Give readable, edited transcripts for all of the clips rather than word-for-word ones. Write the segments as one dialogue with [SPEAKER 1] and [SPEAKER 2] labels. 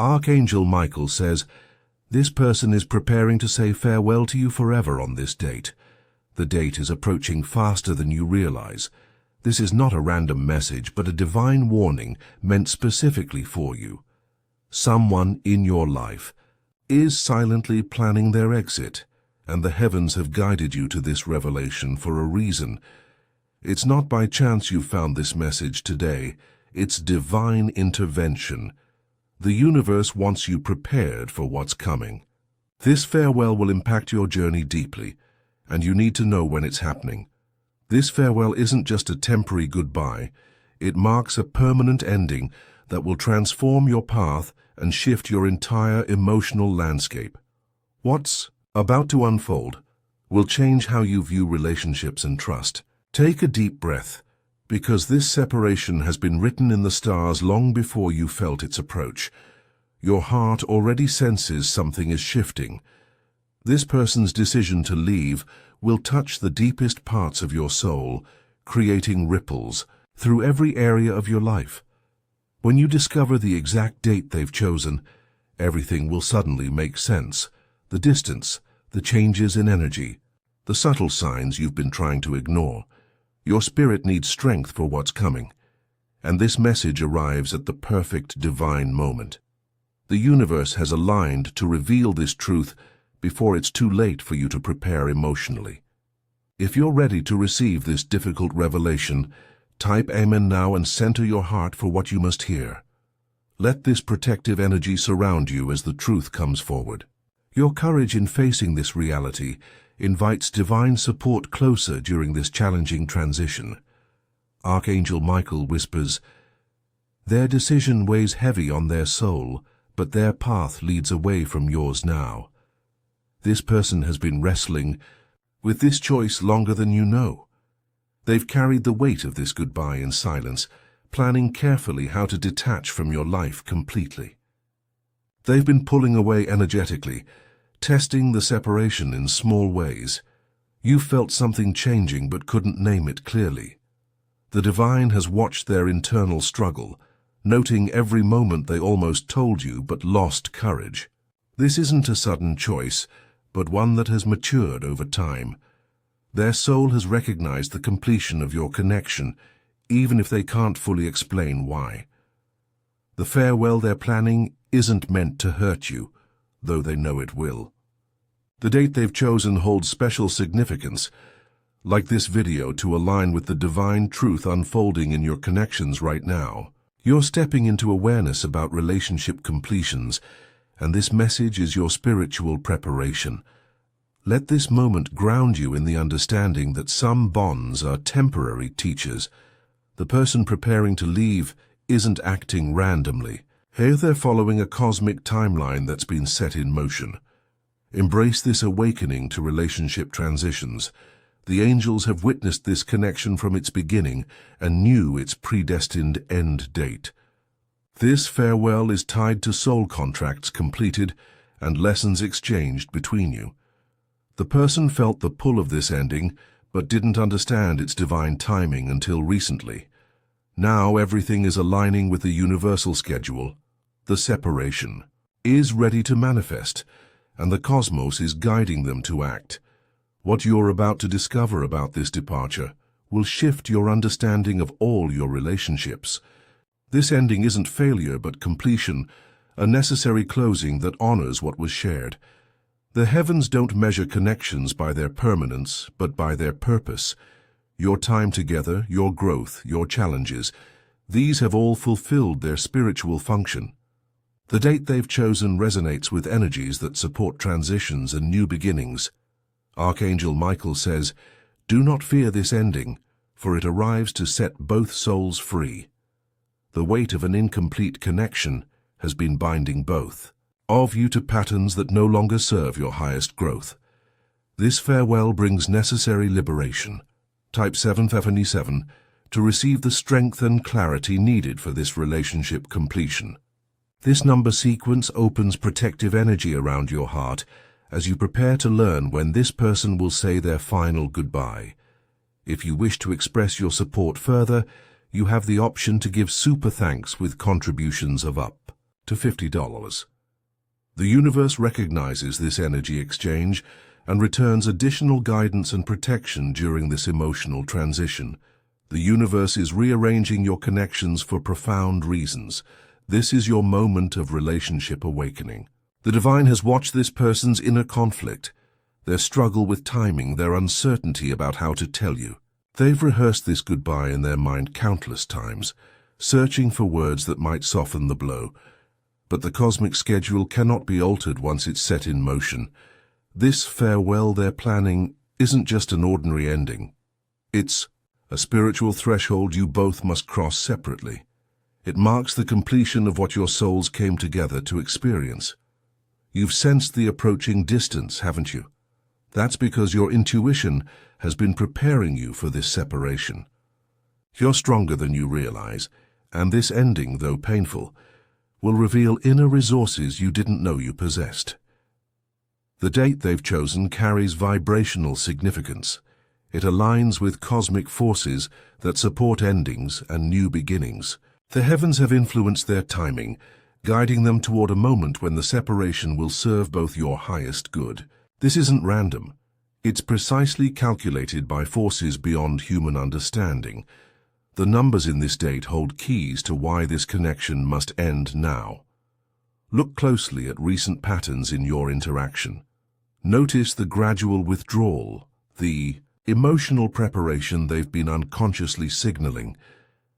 [SPEAKER 1] Archangel Michael says, "This person is preparing to say farewell to you forever on this date. The date is approaching faster than you realize. This is not a random message, but a divine warning meant specifically for you. Someone in your life is silently planning their exit, and the heavens have guided you to this revelation for a reason. It's not by chance you found this message today. It's divine intervention. The universe wants you prepared for what's coming. This farewell will impact your journey deeply, and you need to know when it's happening. This farewell isn't just a temporary goodbye. It marks a permanent ending that will transform your path and shift your entire emotional landscape. What's about to unfold will change how you view relationships and trust. Take a deep breath, because this separation has been written in the stars long before you felt its approach. Your heart already senses something is shifting. This person's decision to leave will touch the deepest parts of your soul, creating ripples through every area of your life. When you discover the exact date they've chosen, everything will suddenly make sense. The distance, the changes in energy, the subtle signs you've been trying to ignore. Your spirit needs strength for what's coming, and this message arrives at the perfect divine moment. The universe has aligned to reveal this truth before it's too late for you to prepare emotionally. If you're ready to receive this difficult revelation, type Amen now and center your heart for what you must hear. Let this protective energy surround you as the truth comes forward. Your courage in facing this reality invites divine support closer during this challenging transition. Archangel Michael whispers, "Their decision weighs heavy on their soul, but their path leads away from yours now. This person has been wrestling with this choice longer than you know. They've carried the weight of this goodbye in silence, planning carefully how to detach from your life completely. They've been pulling away energetically, testing the separation in small ways. You felt something changing but couldn't name it clearly. The divine has watched their internal struggle, noting every moment they almost told you but lost courage. This isn't a sudden choice, but one that has matured over time. Their soul has recognized the completion of your connection, even if they can't fully explain why. The farewell they're planning isn't meant to hurt you, though they know it will. The date they've chosen holds special significance, like this video, to align with the divine truth unfolding in your connections right now. You're stepping into awareness about relationship completions, and this message is your spiritual preparation. Let this moment ground you in the understanding that some bonds are temporary teachers. The person preparing to leave isn't acting randomly. Here they're following a cosmic timeline that's been set in motion. Embrace this awakening to relationship transitions. The angels have witnessed this connection from its beginning and knew its predestined end date. This farewell is tied to soul contracts completed and lessons exchanged between you. The person felt the pull of this ending, but didn't understand its divine timing until recently. Now everything is aligning with the universal schedule. The separation is ready to manifest, and the cosmos is guiding them to act. What you're about to discover about this departure will shift your understanding of all your relationships. This ending isn't failure but completion, a necessary closing that honors what was shared. The heavens don't measure connections by their permanence, but by their purpose. Your time together, your growth, your challenges, these have all fulfilled their spiritual function. The date they've chosen resonates with energies that support transitions and new beginnings. Archangel Michael says, "Do not fear this ending, for it arrives to set both souls free." The weight of an incomplete connection has been binding both of you to patterns that no longer serve your highest growth. This farewell brings necessary liberation. Type 777 to receive the strength and clarity needed for this relationship completion. This number sequence opens protective energy around your heart as you prepare to learn when this person will say their final goodbye. If you wish to express your support further, you have the option to give super thanks with contributions of up to $50. The universe recognizes this energy exchange and returns additional guidance and protection during this emotional transition. The universe is rearranging your connections for profound reasons. This is your moment of relationship awakening. The divine has watched this person's inner conflict, their struggle with timing, their uncertainty about how to tell you. They've rehearsed this goodbye in their mind countless times, searching for words that might soften the blow. But the cosmic schedule cannot be altered once it's set in motion. This farewell they're planning isn't just an ordinary ending. It's a spiritual threshold you both must cross separately. It marks the completion of what your souls came together to experience. You've sensed the approaching distance, haven't you? That's because your intuition has been preparing you for this separation. You're stronger than you realize, and this ending, though painful, will reveal inner resources you didn't know you possessed. The date they've chosen carries vibrational significance. It aligns with cosmic forces that support endings and new beginnings. The heavens have influenced their timing, guiding them toward a moment when the separation will serve both your highest good. This isn't random. It's precisely calculated by forces beyond human understanding. The numbers in this date hold keys to why this connection must end now. Look closely at recent patterns in your interaction. Notice the gradual withdrawal, the emotional preparation they've been unconsciously signaling.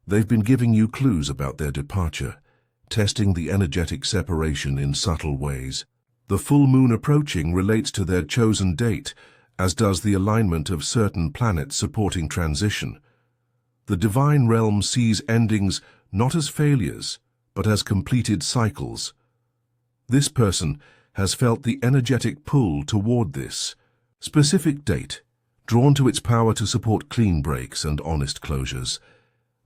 [SPEAKER 1] They've been giving you clues about their departure, testing the energetic separation in subtle ways. The full moon approaching relates to their chosen date, as does the alignment of certain planets supporting transition. The divine realm sees endings not as failures, but as completed cycles. This person has felt the energetic pull toward this specific date, drawn to its power to support clean breaks and honest closures.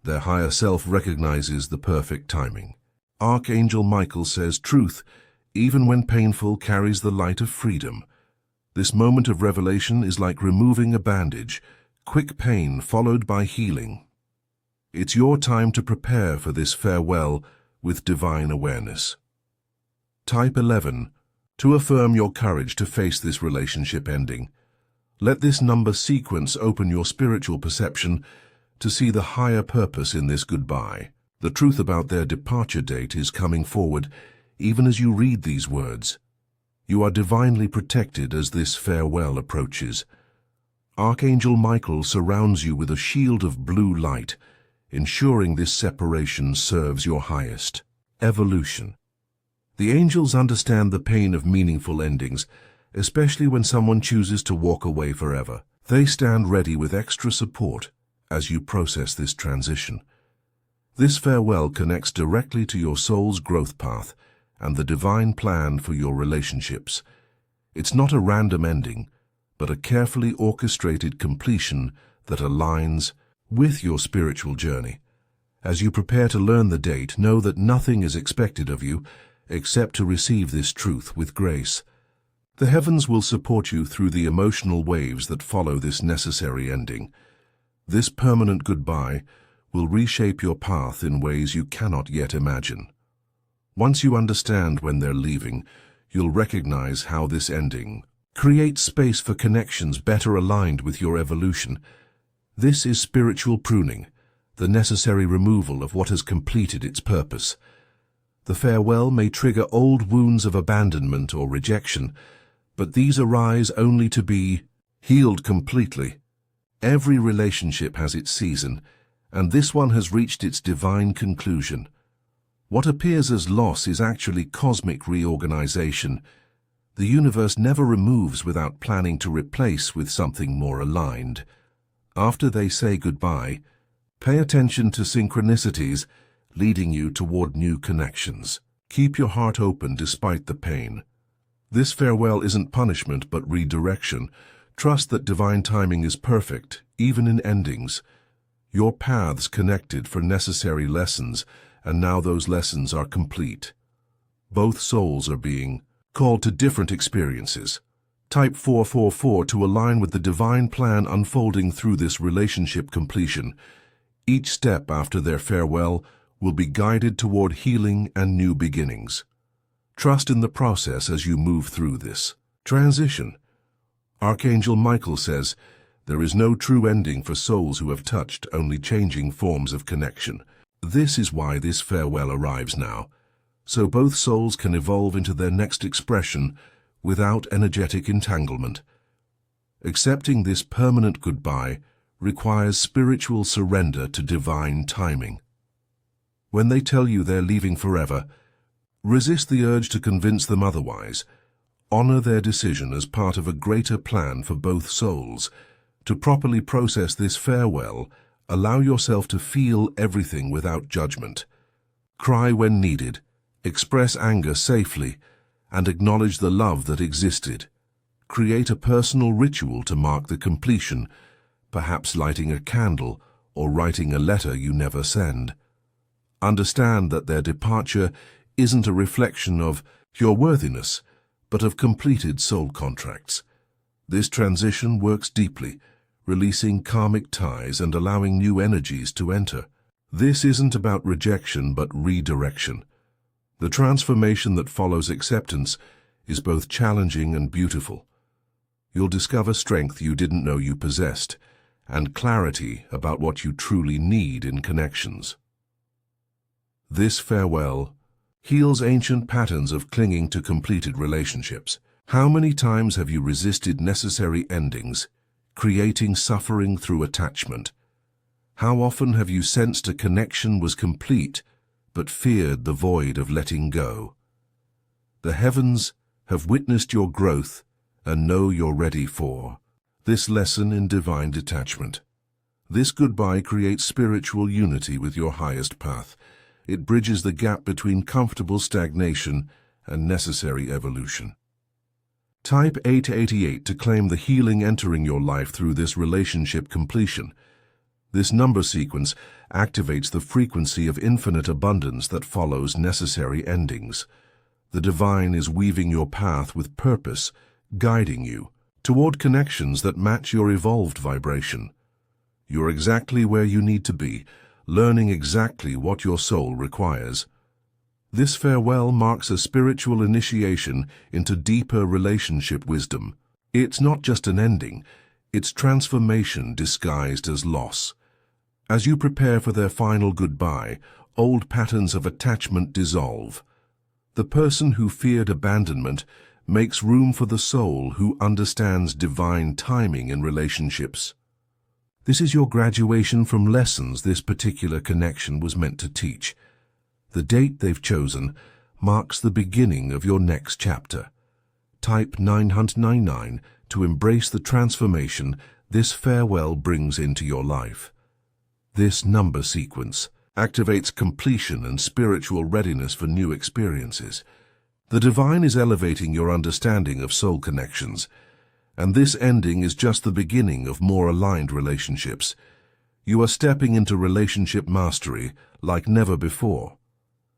[SPEAKER 1] Their higher self recognizes the perfect timing. Archangel Michael says truth, even when painful, carries the light of freedom. This moment of revelation is like removing a bandage, quick pain followed by healing. It's your time to prepare for this farewell with divine awareness. Type 11. To affirm your courage to face this relationship ending. Let this number sequence open your spiritual perception to see the higher purpose in this goodbye. The truth about their departure date is coming forward even as you read these words. You are divinely protected as this farewell approaches. Archangel Michael surrounds you with a shield of blue light, ensuring this separation serves your highest. Evolution. The angels understand the pain of meaningful endings, especially when someone chooses to walk away forever. They stand ready with extra support as you process this transition. This farewell connects directly to your soul's growth path and the divine plan for your relationships. It's not a random ending, but a carefully orchestrated completion that aligns with your spiritual journey. As you prepare to learn the date, know that nothing is expected of you except to receive this truth with grace. The heavens will support you through the emotional waves that follow this necessary ending. This permanent goodbye will reshape your path in ways you cannot yet imagine. Once you understand when they're leaving, you'll recognize how this ending creates space for connections better aligned with your evolution. This is spiritual pruning, the necessary removal of what has completed its purpose. The farewell may trigger old wounds of abandonment or rejection, but these arise only to be healed completely. Every relationship has its season, and this one has reached its divine conclusion. What appears as loss is actually cosmic reorganization. The universe never removes without planning to replace with something more aligned. After they say goodbye, pay attention to synchronicities leading you toward new connections. Keep your heart open despite the pain. This farewell isn't punishment but redirection. Trust that divine timing is perfect, even in endings. Your paths connected for necessary lessons, and now those lessons are complete. Both souls are being called to different experiences. Type 444 to align with the divine plan unfolding through this relationship completion. Each step after their farewell will be guided toward healing and new beginnings. Trust in the process as you move through this transition. Archangel Michael says, there is no true ending for souls who have touched only changing forms of connection. This is why this farewell arrives now, so both souls can evolve into their next expression without energetic entanglement. Accepting this permanent goodbye requires spiritual surrender to divine timing. When they tell you they're leaving forever, resist the urge to convince them otherwise. Honor their decision as part of a greater plan for both souls. To properly process this farewell, allow yourself to feel everything without judgment. Cry when needed, express anger safely, and acknowledge the love that existed. Create a personal ritual to mark the completion, perhaps lighting a candle or writing a letter you never send. Understand that their departure isn't a reflection of your worthiness, but of completed soul contracts. This transition works deeply, releasing karmic ties and allowing new energies to enter. This isn't about rejection but redirection. The transformation that follows acceptance is both challenging and beautiful. You'll discover strength you didn't know you possessed, and clarity about what you truly need in connections. This farewell heals ancient patterns of clinging to completed relationships. How many times have you resisted necessary endings, creating suffering through attachment? How often have you sensed a connection was complete, but feared the void of letting go? The heavens have witnessed your growth and know you're ready for this lesson in divine detachment. This goodbye creates spiritual unity with your highest path. It bridges the gap between comfortable stagnation and necessary evolution. Type 888 to claim the healing entering your life through this relationship completion. This number sequence activates the frequency of infinite abundance that follows necessary endings. The divine is weaving your path with purpose, guiding you toward connections that match your evolved vibration. You're exactly where you need to be, learning exactly what your soul requires. This farewell marks a spiritual initiation into deeper relationship wisdom. It's not just an ending, it's transformation disguised as loss. As you prepare for their final goodbye, old patterns of attachment dissolve. The person who feared abandonment makes room for the soul who understands divine timing in relationships. This is your graduation from lessons this particular connection was meant to teach. The date they've chosen marks the beginning of your next chapter. Type 999 to embrace the transformation this farewell brings into your life. This number sequence activates completion and spiritual readiness for new experiences. The divine is elevating your understanding of soul connections, and this ending is just the beginning of more aligned relationships. You are stepping into relationship mastery like never before.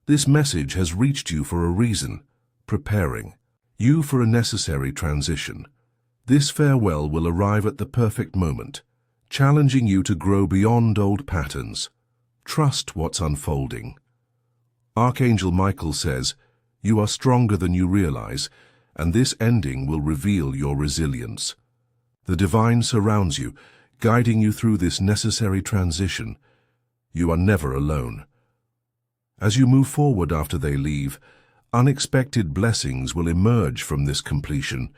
[SPEAKER 1] This message has reached you for a reason, preparing you for a necessary transition. This farewell will arrive at the perfect moment, challenging you to grow beyond old patterns. Trust what's unfolding. Archangel Michael says, you are stronger than you realize, and this ending will reveal your resilience. The divine surrounds you, guiding you through this necessary transition. You are never alone. As you move forward after they leave, unexpected blessings will emerge from this completion.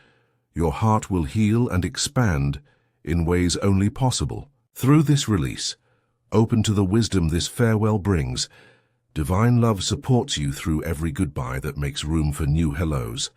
[SPEAKER 1] Your heart will heal and expand in ways only possible. Through this release, open to the wisdom this farewell brings, divine love supports you through every goodbye that makes room for new hellos.